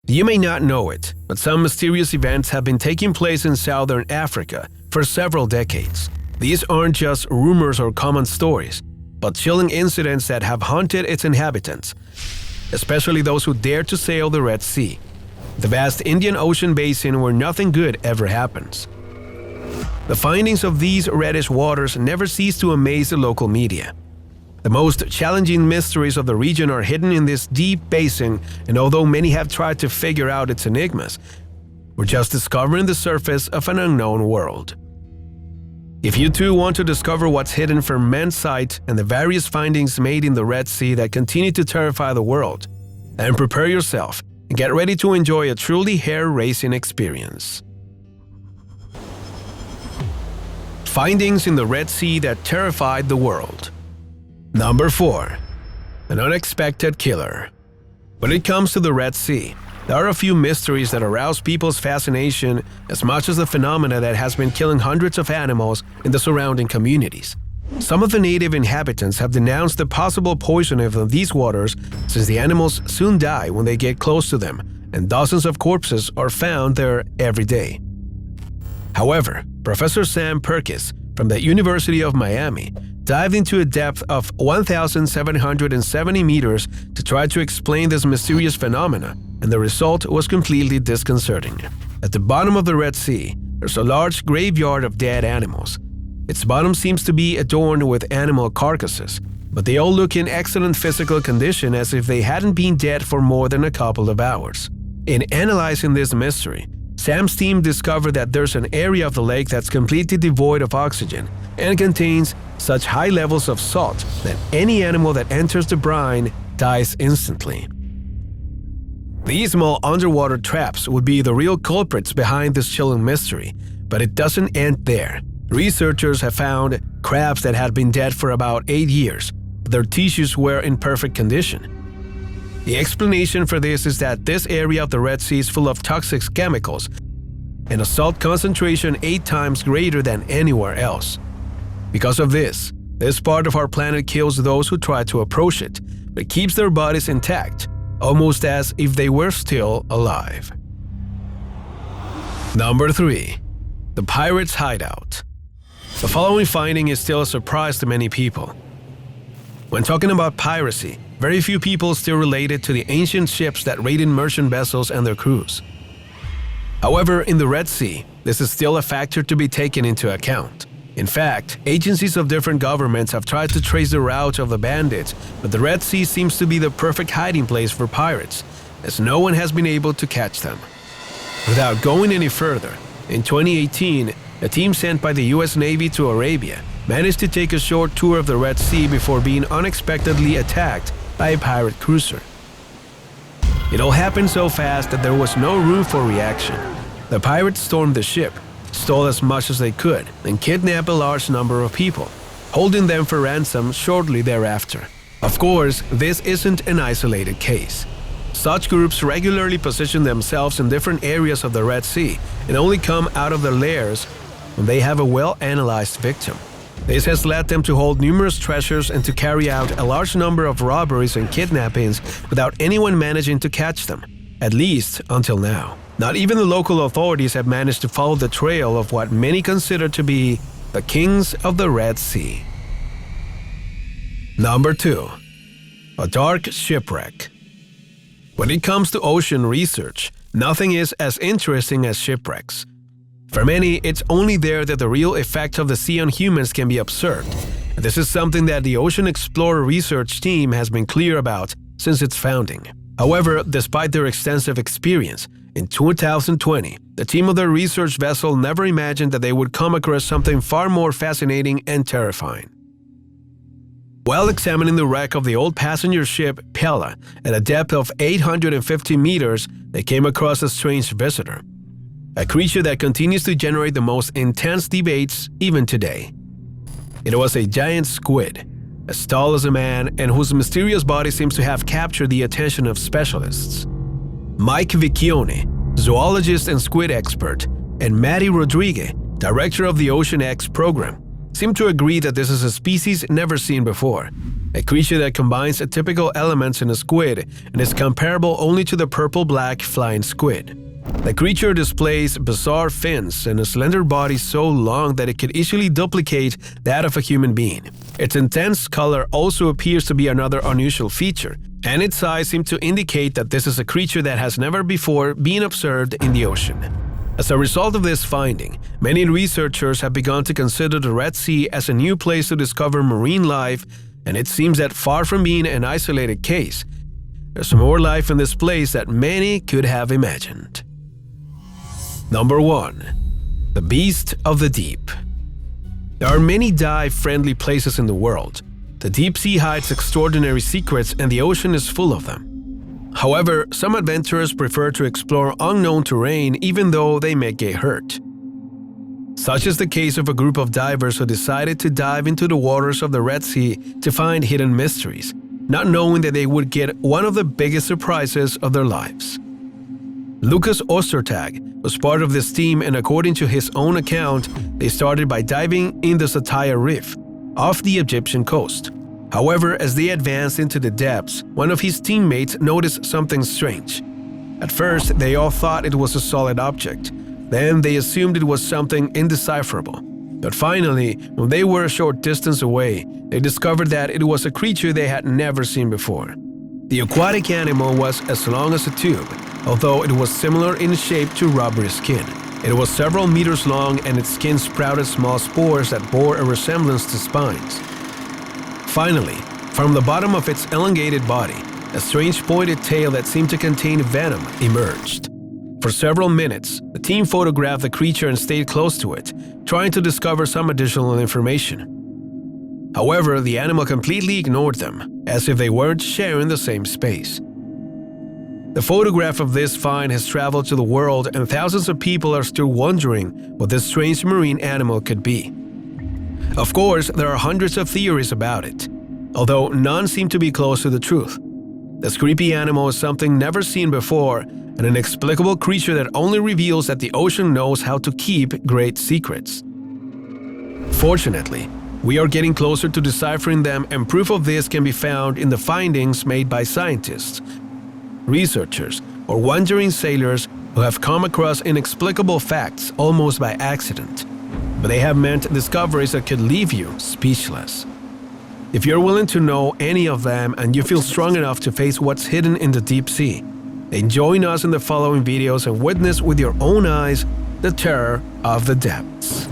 You may not know it, but some mysterious events have been taking place in southern Africa for several decades. These aren't just rumors or common stories, but chilling incidents that have haunted its inhabitants, especially those who dare to sail the Red Sea, the vast Indian Ocean basin where nothing good ever happens. The findings of these reddish waters never cease to amaze the local media. The most challenging mysteries of the region are hidden in this deep basin, and although many have tried to figure out its enigmas, we're just discovering the surface of an unknown world. If you too want to discover what's hidden from men's sight and the various findings made in the Red Sea that continue to terrify the world, then prepare yourself and get ready to enjoy a truly hair-raising experience. Findings in the Red Sea that terrified the world. Number 4. An unexpected killer. When it comes to the Red Sea, there are a few mysteries that arouse people's fascination as much as the phenomena that has been killing hundreds of animals in the surrounding communities. Some of the native inhabitants have denounced the possible poisoning of these waters since the animals soon die when they get close to them, and dozens of corpses are found there every day. However, Professor Sam Perkis from the University of Miami dived into a depth of 1,770 meters to try to explain this mysterious phenomena, and the result was completely disconcerting. At the bottom of the Red Sea, there's a large graveyard of dead animals. Its bottom seems to be adorned with animal carcasses, but they all look in excellent physical condition as if they hadn't been dead for more than a couple of hours. In analyzing this mystery, Sam's team discovered that there's an area of the lake that's completely devoid of oxygen and contains such high levels of salt that any animal that enters the brine dies instantly. These small underwater traps would be the real culprits behind this chilling mystery, but it doesn't end there. Researchers have found crabs that had been dead for about 8 years, but their tissues were in perfect condition. The explanation for this is that this area of the Red Sea is full of toxic chemicals and a salt concentration 8 times greater than anywhere else. Because of this part of our planet kills those who try to approach it, but keeps their bodies intact, almost as if they were still alive. Number 3. The Pirates' Hideout. The following finding is still a surprise to many people. When talking about piracy, very few people still relate it to the ancient ships that raided merchant vessels and their crews. However, in the Red Sea, this is still a factor to be taken into account. In fact, agencies of different governments have tried to trace the route of the bandits, but the Red Sea seems to be the perfect hiding place for pirates, as no one has been able to catch them. Without going any further, in 2018, a team sent by the US Navy to Arabia managed to take a short tour of the Red Sea before being unexpectedly attacked by a pirate cruiser. It all happened so fast that there was no room for reaction. The pirates stormed the ship, stole as much as they could, and kidnapped a large number of people, holding them for ransom shortly thereafter. Of course, this isn't an isolated case. Such groups regularly position themselves in different areas of the Red Sea and only come out of their lairs when they have a well-analyzed victim. This has led them to hold numerous treasures and to carry out a large number of robberies and kidnappings without anyone managing to catch them, at least until now. Not even the local authorities have managed to follow the trail of what many consider to be the kings of the Red Sea. Number 2. A dark shipwreck. When it comes to ocean research, nothing is as interesting as shipwrecks. For many, it's only there that the real effect of the sea on humans can be observed. And this is something that the Ocean Explorer research team has been clear about since its founding. However, despite their extensive experience, in 2020, the team of their research vessel never imagined that they would come across something far more fascinating and terrifying. While examining the wreck of the old passenger ship Pella at a depth of 850 meters, they came across a strange visitor. A creature that continues to generate the most intense debates even today. It was a giant squid, as tall as a man and whose mysterious body seems to have captured the attention of specialists. Mike Vicchione, zoologist and squid expert, and Matty Rodriguez, director of the Ocean X program, seem to agree that this is a species never seen before, a creature that combines atypical elements in a squid and is comparable only to the purple-black flying squid. The creature displays bizarre fins and a slender body so long that it could easily duplicate that of a human being. Its intense color also appears to be another unusual feature, and its size seems to indicate that this is a creature that has never before been observed in the ocean. As a result of this finding, many researchers have begun to consider the Red Sea as a new place to discover marine life, and it seems that far from being an isolated case, there's more life in this place than many could have imagined. Number 1. The Beast of the Deep. There are many dive-friendly places in the world. The deep sea hides extraordinary secrets and the ocean is full of them. However, some adventurers prefer to explore unknown terrain even though they may get hurt. Such is the case of a group of divers who decided to dive into the waters of the Red Sea to find hidden mysteries, not knowing that they would get one of the biggest surprises of their lives. Lucas Ostertag was part of this team, and according to his own account, they started by diving in the Sataya Reef off the Egyptian coast. However, as they advanced into the depths, one of his teammates noticed something strange. At first, they all thought it was a solid object. Then they assumed it was something indecipherable. But finally, when they were a short distance away, they discovered that it was a creature they had never seen before. The aquatic animal was as long as a tube, although it was similar in shape to rubbery skin. It was several meters long and its skin sprouted small spores that bore a resemblance to spines. Finally, from the bottom of its elongated body, a strange pointed tail that seemed to contain venom emerged. For several minutes, the team photographed the creature and stayed close to it, trying to discover some additional information. However, the animal completely ignored them, as if they weren't sharing the same space. The photograph of this find has traveled to the world, and thousands of people are still wondering what this strange marine animal could be. Of course, there are hundreds of theories about it, although none seem to be close to the truth. This creepy animal is something never seen before, an inexplicable creature that only reveals that the ocean knows how to keep great secrets. Fortunately, we are getting closer to deciphering them, and proof of this can be found in the findings made by scientists, researchers, or wandering sailors who have come across inexplicable facts almost by accident. But they have meant discoveries that could leave you speechless. If you're willing to know any of them and you feel strong enough to face what's hidden in the deep sea, then join us in the following videos and witness with your own eyes the terror of the depths.